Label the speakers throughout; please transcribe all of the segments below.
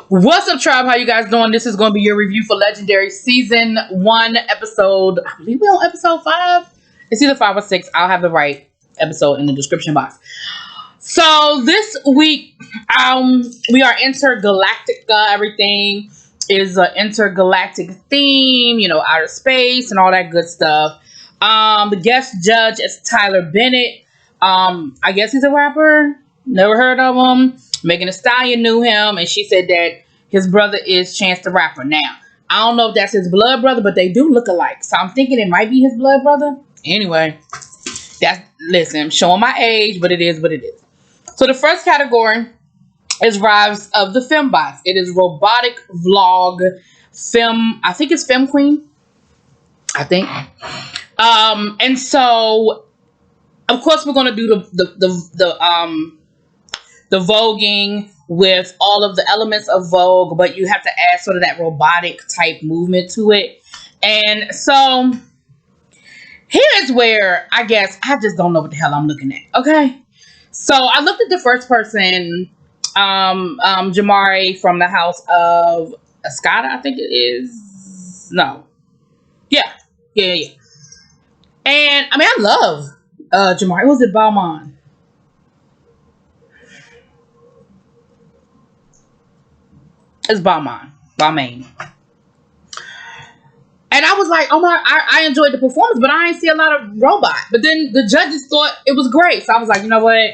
Speaker 1: What's up, tribe? How you guys doing? This is going to be your review for Legendary Season 1, episode, I believe we're on episode 5. It's either 5 or 6. I'll have the right episode in the description box. So this week, we are intergalactic. Everything is an intergalactic theme, you know, outer space and all that good stuff. The guest judge is Tyler Bennett. I guess he's a rapper. Never heard of him. Megan Thee Stallion knew him, and she said that his brother is Chance the Rapper. Now, I don't know if that's his blood brother, but they do look alike. So I'm thinking it might be his blood brother. Anyway, listen, I'm showing my age, but it is what it is. So the first category is Rise of the Fembots. It is robotic vlog film. I think it's Fem Queen. I think. And so, of course, we're gonna do the voguing with all of the elements of Vogue, but you have to add sort of that robotic type movement to it. And so here's where I guess I just don't know what the hell I'm looking at. Okay. So I looked at the first person, Jamari from the house of Escada, I think it is. No. Yeah. And I mean, I love Jamari. Was it Balmain? It's Balmain. And I was like, oh my, I enjoyed the performance, but I ain't see a lot of robot. But then the judges thought it was great. So I was like, you know what?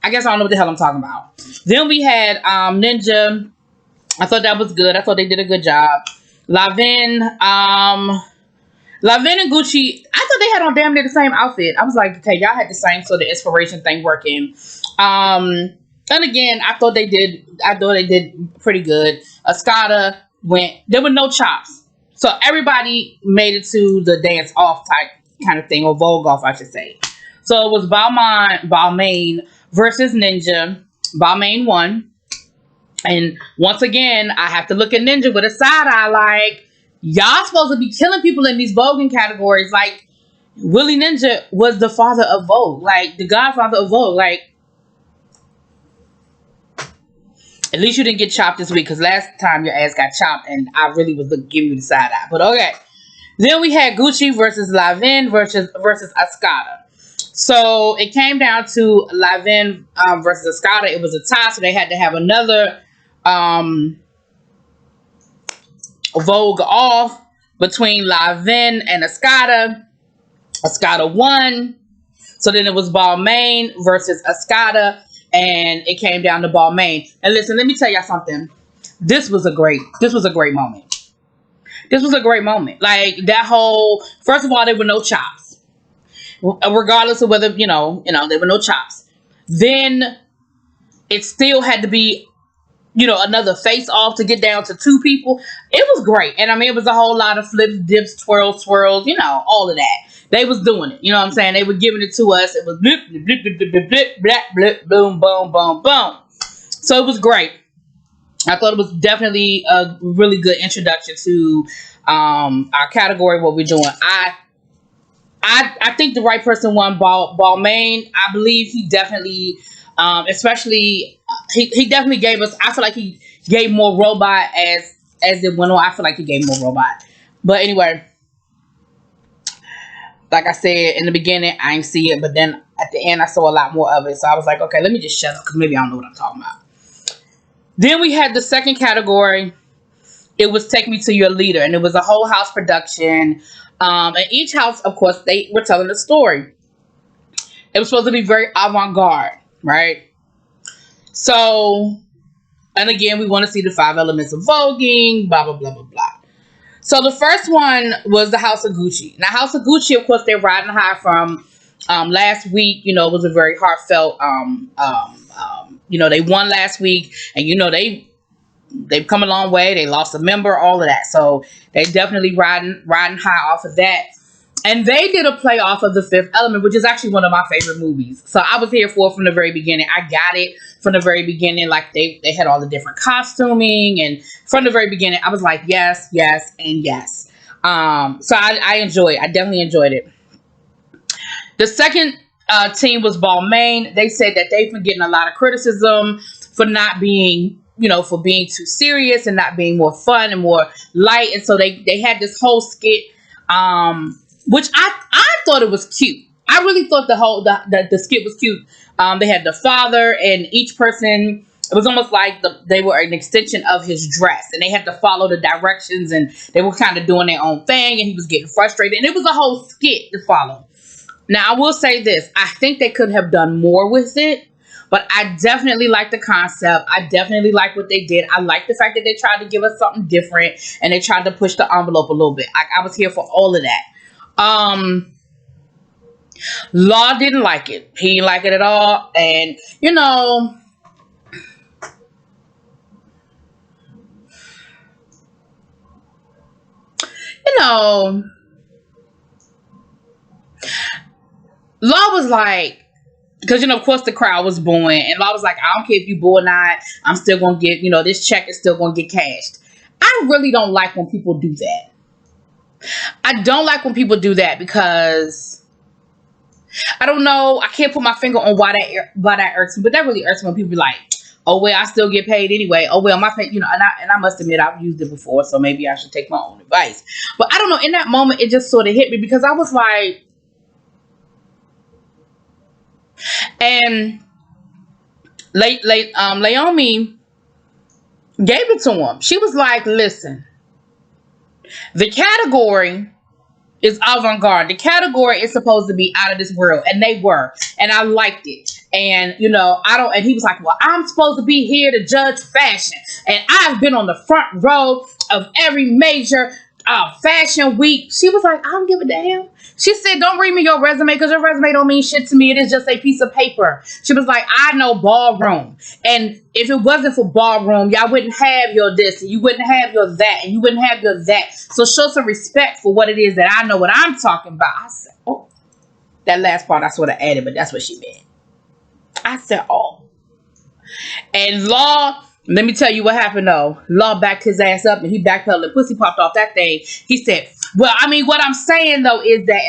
Speaker 1: I guess I don't know what the hell I'm talking about. Then we had Ninja. I thought that was good. I thought they did a good job. Lavin and Gucci, I thought they had on damn near the same outfit. I was like, okay, y'all had the same sort of inspiration thing working. And again, I thought they did pretty good. Escada there were no chops. So everybody made it to the dance off type kind of thing, or Vogue off, I should say. So it was Balmain versus Ninja. Balmain won. And once again, I have to look at Ninja with a side eye like, y'all supposed to be killing people in these voguing categories. Like, Willie Ninja was the father of Vogue. Like, the godfather of Vogue. Like, at least you didn't get chopped this week, because last time your ass got chopped and I really was giving you the side eye. But okay. Then we had Gucci versus Lavin versus Escada. So it came down to Lavin versus Escada. It was a tie, so they had to have another Vogue off between Lavin and Escada. Escada won. So then it was Balmain versus Escada. And it came down to Balmain. And listen, let me tell y'all something. This was a great moment. This was a great moment. Like, that whole, first of all, there were no chops. Regardless of whether, you know, there were no chops. Then it still had to be, you know, another face off to get down to 2 people. It was great. And I mean, it was a whole lot of flips, dips, twirls, you know, all of that. They was doing it. You know what I'm saying? They were giving it to us. It was blip, blip, blip, blip, blip, blip, blip, blip, boom, boom, boom, boom. So it was great. I thought it was definitely a really good introduction to our category, what we're doing. I think the right person won. Balmain. I believe he definitely, especially, he definitely gave us, I feel like he gave more robot as it went on. I feel like he gave more robot. But anyway, like I said in the beginning, I didn't see it, but then at the end, I saw a lot more of it. So I was like, okay, let me just shut up, because maybe I don't know what I'm talking about. Then we had the second category. It was Take Me to Your Leader, and it was a whole house production. And each house, of course, they were telling a story. It was supposed to be very avant-garde, right? So, and again, we want to see the 5 elements of voguing, blah, blah, blah, blah, blah. So the first one was the House of Gucci. Now, House of Gucci, of course, they're riding high from last week. You know, it was a very heartfelt, you know, they won last week. And, you know, they've come a long way. They lost a member, all of that. So they definitely riding high off of that. And they did a play off of The Fifth Element, which is actually one of my favorite movies. So I was here for it from the very beginning. I got it from the very beginning. Like, they had all the different costuming. And from the very beginning, I was like, yes, yes, and yes. So I enjoyed it. I definitely enjoyed it. The second team was Balmain. They said that they've been getting a lot of criticism for not being for being too serious and not being more fun and more light. And so they had this whole skit, which I thought it was cute. I really thought the skit was cute. They had the father, and each person, it was almost like they were an extension of his dress, and they had to follow the directions, and they were kind of doing their own thing, and he was getting frustrated, and it was a whole skit to follow. Now, I will say this. I think they could have done more with it, but I definitely like the concept. I definitely like what they did. I like the fact that they tried to give us something different, and they tried to push the envelope a little bit. I was here for all of that. Law didn't like it. He didn't like it at all, and, Law was like, because, of course the crowd was booing, and Law was like, I don't care if you boo or not, I'm still going to get, this check is still going to get cashed. I really don't like when people do that. I don't like when people do that because, I don't know, I can't put my finger on why that irks me, but that really irks me when people be like, oh, well, I still get paid anyway. Oh, well, my pay, and I must admit, I've used it before, so maybe I should take my own advice. But I don't know, in that moment, it just sort of hit me because I was like, and Naomi gave it to him. She was like, listen, the category is avant-garde. The category is supposed to be out of this world, and they were, and I liked it. And and he was like, well, I'm supposed to be here to judge fashion, and I've been on the front row of every major fashion week. She was like, I don't give a damn. She said, don't read me your resume because your resume don't mean shit to me. It is just a piece of paper. She was like, I know ballroom. And if it wasn't for ballroom, y'all wouldn't have your this, and you wouldn't have your that, and you wouldn't have your that. So show some respect for what it is that I know what I'm talking about. I said, oh, that last part I sort of added, but that's what she meant. I said, oh. And Law, let me tell you what happened though. Law backed his ass up and he backpedaled and pussy popped off that thing. He said, well, I mean, what I'm saying though is that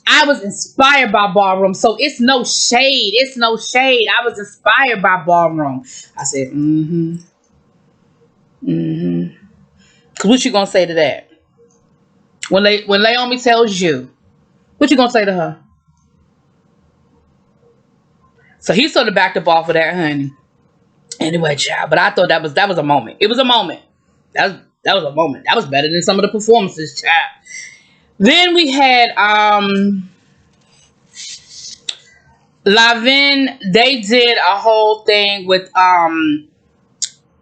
Speaker 1: I was inspired by ballroom. So it's no shade. It's no shade. I was inspired by ballroom. I said, Cause what you gonna say to that? When Naomi tells you, what you gonna say to her? So he sort of backed up off of that, honey. Anyway, child, but I thought that was a moment. It was a moment. That was a moment. That was better than some of the performances, child. Then we had Lavin. They did a whole thing with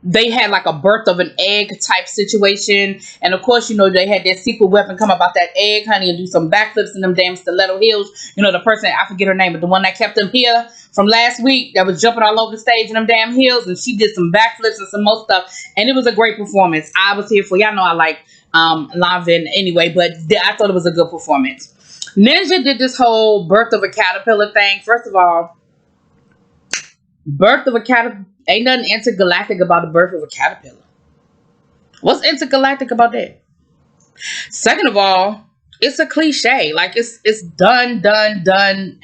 Speaker 1: they had like a birth of an egg type situation, and of course, they had their secret weapon come about that egg, honey, and do some backflips in them damn stiletto heels. The person, I forget her name, but the one that kept them here from last week that was jumping all over the stage in them damn heels, and she did some backflips and some more stuff, and it was a great performance. I was here for, y'all know I like Lavin anyway, but I thought it was a good performance. Ninja did this whole birth of a caterpillar thing. First of all, birth of a caterpillar. Ain't nothing intergalactic about the birth of a caterpillar. What's intergalactic about that? Second of all, it's a cliche. Like it's done, and done.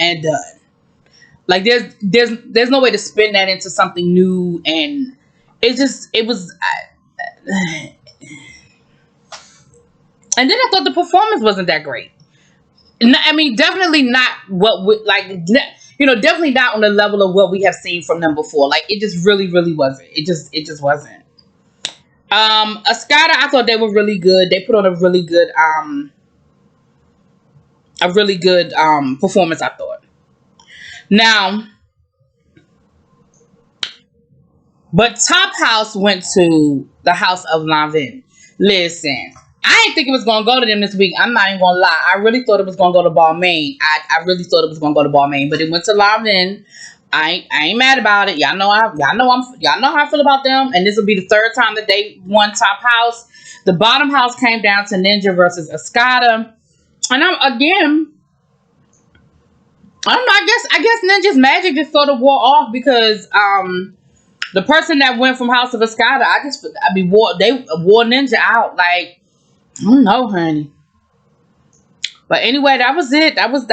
Speaker 1: Like there's no way to spin that into something new, and it was. And then I thought the performance wasn't that great. I mean, definitely not what we like. Definitely not on the level of what we have seen from them before. Like, it just really, really wasn't. It just wasn't. Escada, I thought they were really good. They put on a really good performance, I thought. Now, but Top House went to the house of Lavin. Listen, I didn't think it was going to go to them this week. I'm not even going to lie. I really thought it was going to go to Balmain. I really thought it was going to go to Balmain, but it went to Lavin. I ain't mad about it. Y'all know how I feel about them, and this will be the third time that they won Top House. The bottom house came down to Ninja versus Escada, and I don't know. I guess Ninja's magic just sort of wore off because the person that went from House of Escada, they wore Ninja out. Like, I don't know, honey. But anyway, that was it. That was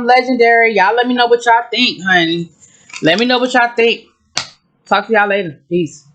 Speaker 1: legendary. Y'all let me know what y'all think, honey. Let me know what y'all think. Talk to y'all later. Peace.